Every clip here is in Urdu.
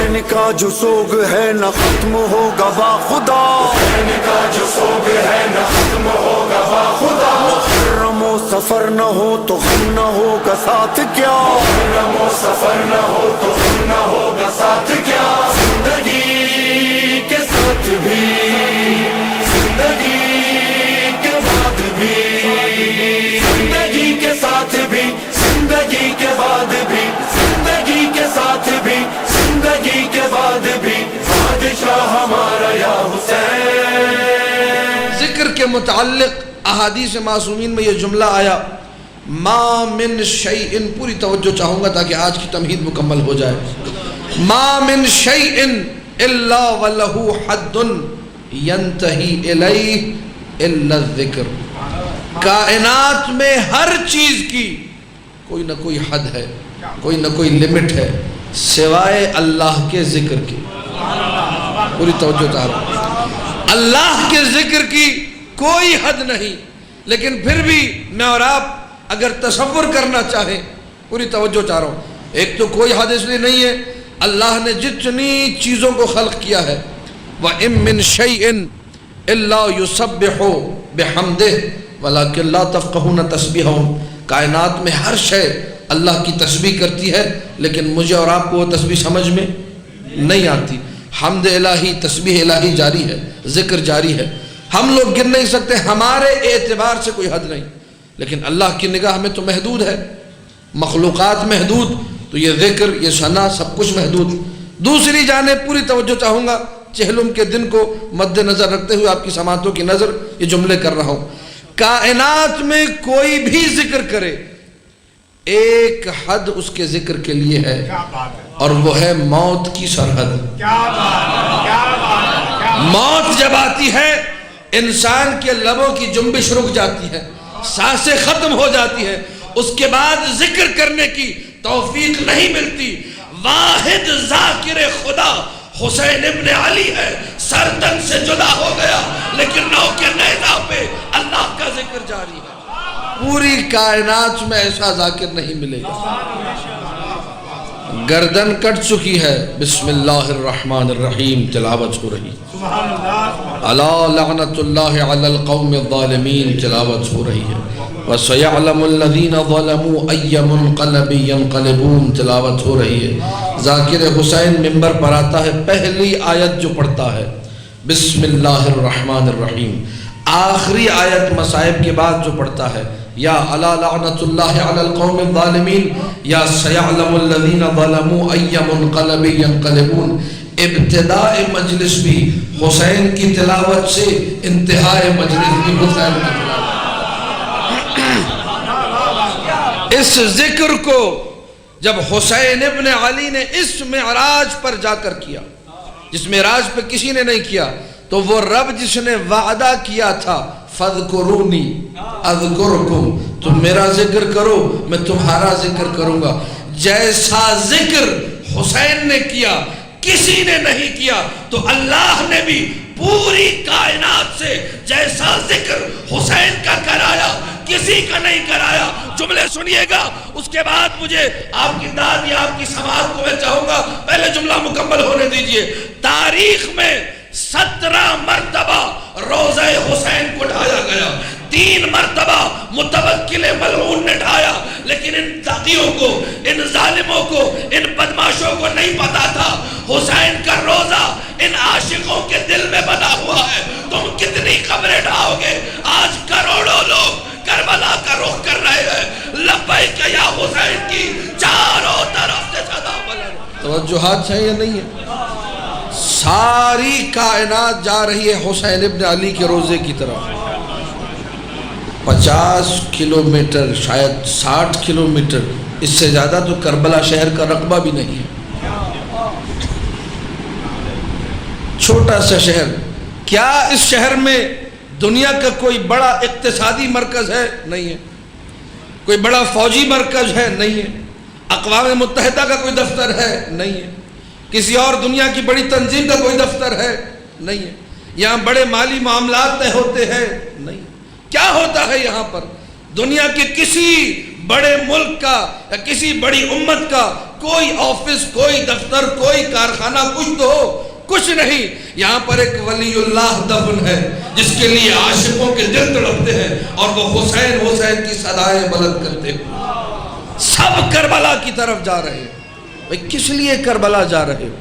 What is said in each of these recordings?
حسین کا جو سوگ ہے نہ ختم ہوگا با خدا، حسین کا جو سوگ ہے نہ ختم ہوگا با خدا، محرم و سفر نہ ہو تو غم نہ ہوگا ساتھ کیا، محرم و سفر نہ ہو تو غم نہ ہوگا ساتھ کیا، زندگی کے ساتھ بھی زندگی کے بعد بھی، زندگی کے ساتھ بھی زندگی کے بعد بھی، زندگی کے ساتھ بھی زندگی کے بعد بھی، بادشاہ ہمارا یا حسین۔ ذکر کے متعلق احادیث معصومین میں یہ جملہ آیا، ما من شیء، پوری توجہ چاہوں گا تاکہ آج کی تمہید مکمل ہو جائے، ما من شیء الا وله حد ينتهي الیہ الا الذکر، کائنات میں ہر چیز کی کوئی نہ کوئی حد ہے، کوئی نہ کوئی لمٹ ہے، سوائے اللہ کے ذکر کی۔ پوری توجہ چاہ رہا ہوں، اللہ کے ذکر کی کوئی حد نہیں، لیکن پھر بھی میں اور آپ اگر تصور کرنا چاہیں، پوری توجہ چاہ رہا ہوں، ایک تو کوئی حد اس لیے نہیں ہے، اللہ نے جتنی چیزوں کو خلق کیا ہے، وَإِن مِّن شَيْءٍ إِلَّا يُسَبِّحُ بِحَمْدِهِ وَلَكِنْ لَا تَفْقَهُونَ تَسْبِيحَهُم، کائنات میں ہر شے اللہ کی تسبیح کرتی ہے، لیکن مجھے اور آپ کو وہ تسبیح سمجھ میں نہیں آتی۔ حمد الہی، تسبیح الہی جاری ہے، ذکر جاری ہے، ہم لوگ گن نہیں سکتے، ہمارے اعتبار سے کوئی حد نہیں، لیکن اللہ کی نگاہ میں تو محدود ہے، مخلوقات محدود، تو یہ ذکر، یہ ثنا، سب کچھ محدود۔ دوسری جانب پوری توجہ چاہوں گا، چہلم کے دن کو مد نظر رکھتے ہوئے آپ کی سماعتوں کی نظر یہ جملے کر رہا ہوں، کائنات میں کوئی بھی ذکر کرے، ایک حد اس کے ذکر کے لیے ہے، اور وہ ہے موت کی سرحد۔ موت جب آتی ہے، انسان کے لبوں کی جنبش رک جاتی ہے، سانسیں ختم ہو جاتی ہے، اس کے بعد ذکر کرنے کی توفیق نہیں ملتی۔ واحد ذاکر خدا حسین ابن علی ہے، سر تن سے جدا ہو گیا، لیکن نو کے نیزہ پہ اللہ کا ذکر جاری ہے۔ پوری کائنات میں ایسا ذاکر نہیں ملے گا۔ گردن کٹ چکی ہے، بسم اللہ الرحمن الرحیم تلاوت ہو رہی، الا لعنت اللہ علی القوم الظالمین تلاوت ہو رہی ہے، وَسَيَعْلَمُ الَّذِينَ ظَلَمُوا أَيَّ مُنْقَلَبٍ يَنْقَلِبُونَ تلاوت ہو رہی ہے۔ ذاکر حسین ممبر پر آتا ہے، پہلی آیت جو پڑھتا ہے بسم اللہ الرحمن الرحیم، آخری آیت مصائب کے بعد جو پڑھتا ہے یا الا لعنت اللہ علی القوم الظالمین یا سیعلم الذین ظلموا ای منقلب ینقلبون، ابتداء مجلس بھی حسین کی تلاوت سے، انتہاء مجلس بھی حسین کی تلاوت۔ اس ذکر کو جب حسین ابن علی نے اس معراج پر جا کر کیا، جس معراج پہ کسی نے نہیں کیا، تو وہ رب جس نے وعدہ کیا تھا فَاذْكُرُونِي أَذْكُرْكُمْ، تم میرا ذکر کرو میں تمہارا ذکر کروں گا، جیسا ذکر حسین نے کیا کسی نے نہیں کیا، تو اللہ نے بھی پوری کائنات سے جیسا ذکر حسین کا کرایا کسی کا نہیں کرایا۔ جملے سنیے گا، اس کے بعد مجھے آپ کی داد یا آپ کی سماعت کو میں چاہوں گا، پہلے جملہ مکمل ہونے دیجئے۔ تاریخ میں 17 مرتبہ روضہ حسین کو ڈھایا گیا، 3 مرتبہ متوکل ملعون نے ڈھایا، لیکن ان تاغیوں کو، ان ظالموں کو، ان بدماشوں کو نہیں پتا تھا حسین کا روضہ ان عاشقوں کے دل میں بنا ہوا ہے۔ تم کتنی قبریں ڈھاؤ گے؟ آج کروڑوں لوگ کربلا کا رخ کر رہے ہیں، لبیک یا حسین کی چاروں طرف سے صدا بلند۔ توجہات ہے یا نہیں ہے؟ ساری کائنات جا رہی ہے حسین ابن علی کے روزے کی طرف۔ 50 کلومیٹر، شاید 60 کلومیٹر، اس سے زیادہ تو کربلا شہر کا رقبہ بھی نہیں ہے۔ چھوٹا سا شہر، کیا اس شہر میں دنیا کا کوئی بڑا اقتصادی مرکز ہے؟ نہیں ہے۔ کوئی بڑا فوجی مرکز ہے؟ نہیں ہے۔ اقوام متحدہ کا کوئی دفتر ہے؟ نہیں ہے۔ کسی اور دنیا کی بڑی تنظیم کا کوئی دفتر ہے؟ نہیں ہے۔ یہاں بڑے مالی معاملات طے ہوتے ہیں؟ نہیں۔ کیا ہوتا ہے یہاں پر؟ دنیا کے کسی بڑے ملک کا یا کسی بڑی امت کا کوئی آفس، کوئی دفتر، کوئی کارخانہ کچھ تو ہو، کچھ نہیں. یہاں پر ایک ولی اللہ دفن ہے جس کے لیے عاشقوں کے دل تڑپتے ہیں اور وہ حسین حسین کی صدائیں بلند کرتے ہیں. سب کربلا کی طرف جا رہے ہیں. بھئی کس لیے کربلا جا رہے ہو؟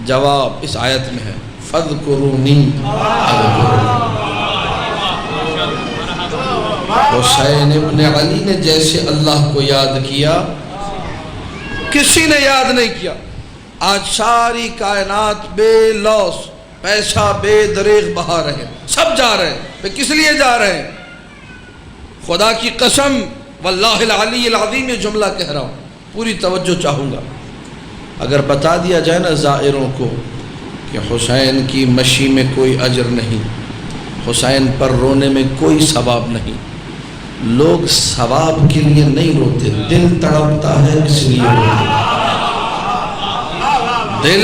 جواب اس آیت میں ہے فَاذْكُرُونِي أَذْكُرْكُمْ. حسین ابن علی نے جیسے اللہ کو یاد کیا کسی نے یاد نہیں کیا. آج ساری کائنات بے لوث، پیسہ بے دریغ بہا رہے ہیں، سب جا رہے ہیں. کس لیے جا رہے ہیں؟ خدا کی قسم واللہ العلی العظیم یہ جملہ کہہ رہا ہوں، پوری توجہ چاہوں گا. اگر بتا دیا جائے نا زائروں کو کہ حسین کی مشی میں کوئی اجر نہیں، حسین پر رونے میں کوئی ثواب نہیں، لوگ ثواب کے لیے نہیں روتے، دل تڑپتا ہے اس لیے روتے. دل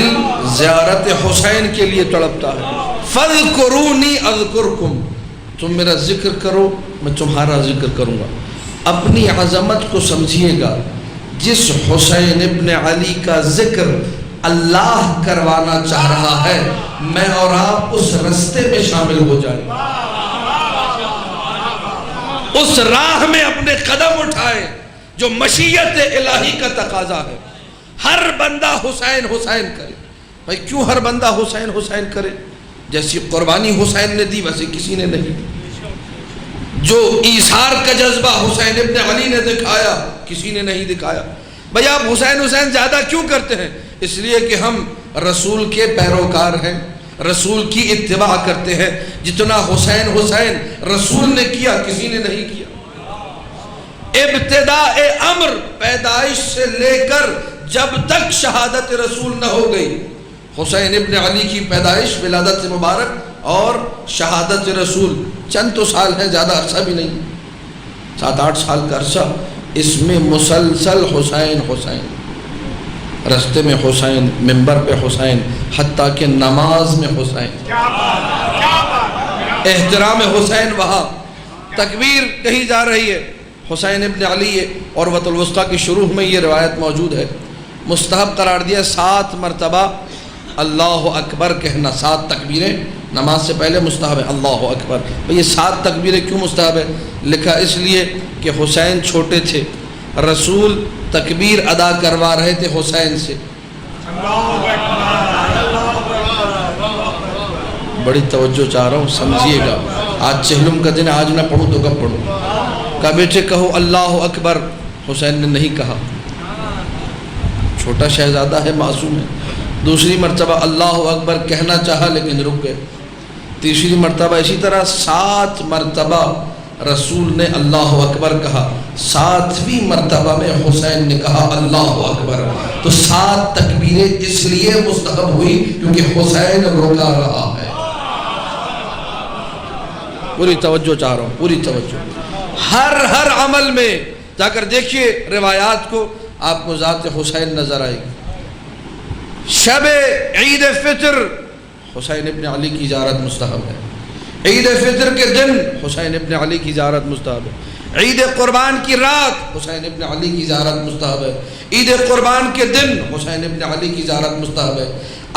زیارت حسین کے لیے تڑپتا ہے. فَاذْكُرُونِي أَذْكُرْكُمْ. تم میرا ذکر کرو میں تمہارا ذکر کروں گا. اپنی عظمت کو سمجھیے گا. جس حسین ابن علی کا ذکر اللہ کروانا چاہ رہا ہے، میں اور آپ اس رستے میں شامل ہو جائیں، اس راہ میں اپنے قدم اٹھائیں جو مشیت الہی کا تقاضا ہے. ہر بندہ حسین حسین کرے. بھائی کیوں ہر بندہ حسین حسین کرے؟ جیسی قربانی حسین نے دی ویسے کسی نے نہیں. جو ایثار کا جذبہ حسین ابن علی نے دکھایا کسی نے نہیں دکھایا. بھائی آپ حسین حسین زیادہ کیوں کرتے ہیں؟ اس لیے کہ ہم رسول کے پیروکار ہیں، رسول کی اتباع کرتے ہیں. جتنا حسین حسین رسول نے کیا کسی نے نہیں کیا. ابتداء امر پیدائش سے لے کر جب تک شہادت رسول نہ ہو گئی، حسین ابن علی کی پیدائش ولادت مبارک اور شہادت رسول چند تو سال ہیں، زیادہ عرصہ بھی نہیں، 7-8 سال کا عرصہ. اس میں مسلسل حسین حسین، رستے میں حسین، منبر پہ حسین، حتیٰ کہ نماز میں حسین، احترام حسین. وہاں تکبیر کہی جا رہی ہے حسین ابن علی ہے. عروۃ الوثقیٰ کی شروع میں یہ روایت موجود ہے. مستحب قرار دیا 7 مرتبہ اللہ اکبر کہنا. 7 تکبیریں نماز سے پہلے مستحب ہے. اللہ اکبر. یہ 7 تکبیریں کیوں مستحب ہے؟ لکھا اس لیے کہ حسین چھوٹے تھے، رسول تکبیر ادا کروا رہے تھے حسین سے. بڑی توجہ چاہ رہا ہوں، سمجھیے گا. آج چہلم کا دن، آج نہ پڑھوں تو کب پڑھوں؟ کہا بیٹے کہو اللہ اکبر. حسین نے نہیں کہا، چھوٹا شہزادہ ہے، معصوم ہے. دوسری مرتبہ اللہ اکبر کہنا چاہا لیکن رک گئے. تیسری مرتبہ اسی طرح 7 مرتبہ رسول نے اللہ اکبر کہا. 7ویں مرتبہ میں حسین نے کہا اللہ اکبر. تو 7 تکبیریں اس لیے مستحب ہوئی کیونکہ حسین روکا رہا ہے. پوری توجہ چاہ رہا ہوں، پوری توجہ. ہر عمل میں جا کر دیکھیے روایات کو، آپ کو ذات حسین نظر آئے گی. شب عید فطر حسین ابن علی کی زیارت مستحب ہے. عید فطر کے دن حسین ابن علی کی زیارت مستحب ہے. عید قربان کی رات حسین ابن علی کی زیارت مستحب ہے. عید قربان کے دن حسین ابن علی کی زیارت مستحب ہے.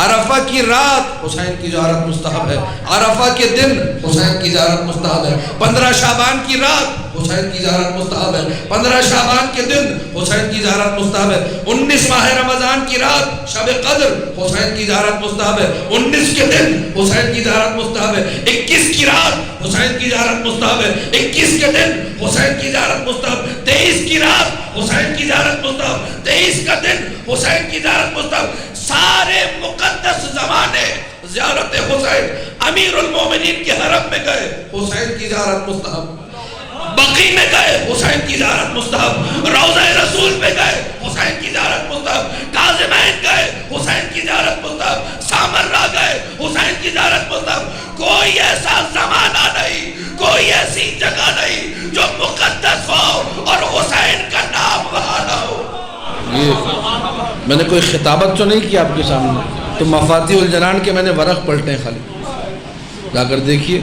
عرفہ کی رات حسین کی زیارت مستحب ہے. عرفہ کے دن حسین کی زیارت مستحب ہے. 15 شعبان کی رات حسین کی زیارت مستحب ہے. 15 شعبان کے دن حسین کی زیارت مستحب ہے. 19 ماہ رمضان کی رات شب قدر حسین کی زیارت مستحب ہے. 19 کے دن حسین کی زیارت مستحب ہے. 21 کی رات حسین کی زیارت مستحب ہے. 21 کے دن حسین کی زیارت مستحب. 23 کی رات حسین کی زیارت مستحب. 23 کا دن حسین کی زیارت مستحب. سارے مقدس زمانے زیارت حسین. امیر المومنین کے حرم میں گئے حسین کی زیارت مستحب. بقی میں گئے حسین کی زیارت مستحب. روضہ رسول میں گئے حسین کی زیارت مستحب. کاظمین گئے حسین کی زیارت مستحب. سامرہ گئے حسین کی زیارت مستحب. کوئی ایسا زمانہ نہیں، کوئی ایسی جگہ نہیں جو مقدس ہو اور حسین کا نام وہاں نہ ہو. میں نے کوئی خطابت تو نہیں کی آپ کے سامنے، تو مفاتیح الجنان کے میں نے ورق پلٹے خالی. جا کر دیکھیے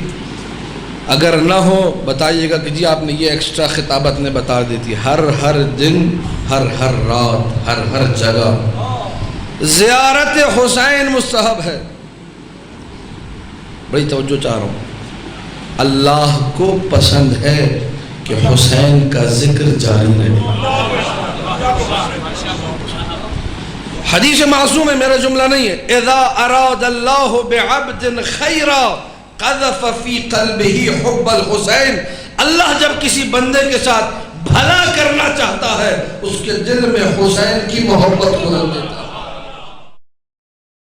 اگر نہ ہو بتائیے گا کہ جی آپ نے یہ ایکسٹرا خطابت نے بتا دیتی. ہر دن ہر رات ہر جگہ زیارت حسین مستحب ہے. بڑی توجہ چاہ رہا ہوں. اللہ کو پسند ہے کہ حسین کا ذکر جاری رہے. حدیث معصوم ہے، میرا جملہ نہیں ہے. اذا اراد اللہ بعبد خیرا قذف فی قلبہ حب الحسین. اللہ جب کسی بندے کے ساتھ بھلا کرنا چاہتا ہے اس کے دل میں حسین کی محبت کو ڈال دیتا ہے.